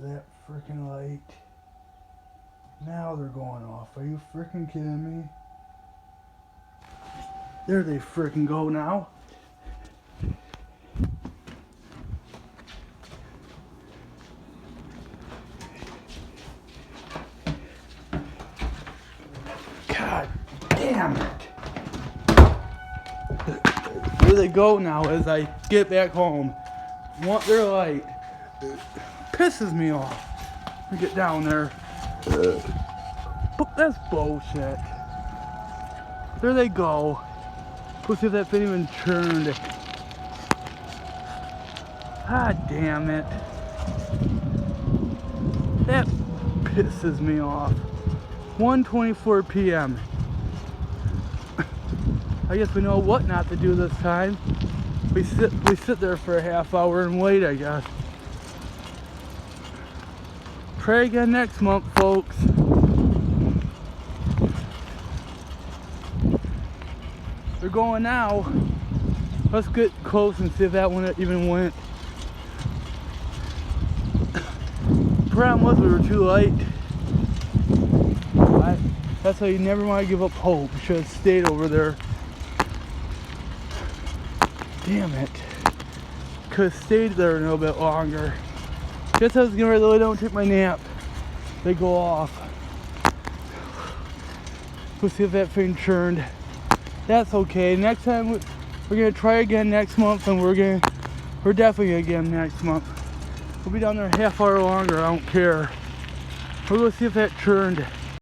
that freaking light. Now they're going off. Are you freaking kidding me? There they freaking go now. God damn it. There they go now as I get back home. Want their light. It pisses me off. We get down there. But that's bullshit. There they go. Let's see if that thing even turned. God damn it. That pisses me off. 1:24 p.m. I guess we know what not to do this time. We sit there for a half hour and wait, I guess. Try again next month, folks. They're going now. Let's get close and see if that one even went. Problem was we were too late. That's how you never want to give up hope. You should have stayed over there. Damn it. Could have stayed there a little bit longer. Just as I was getting ready to lay down and take my nap, they go off. We'll see if that thing churned. That's okay. Next time we're gonna try again next month, and we're definitely again next month. We'll be down there a half hour longer. I don't care. We're gonna see if that churned.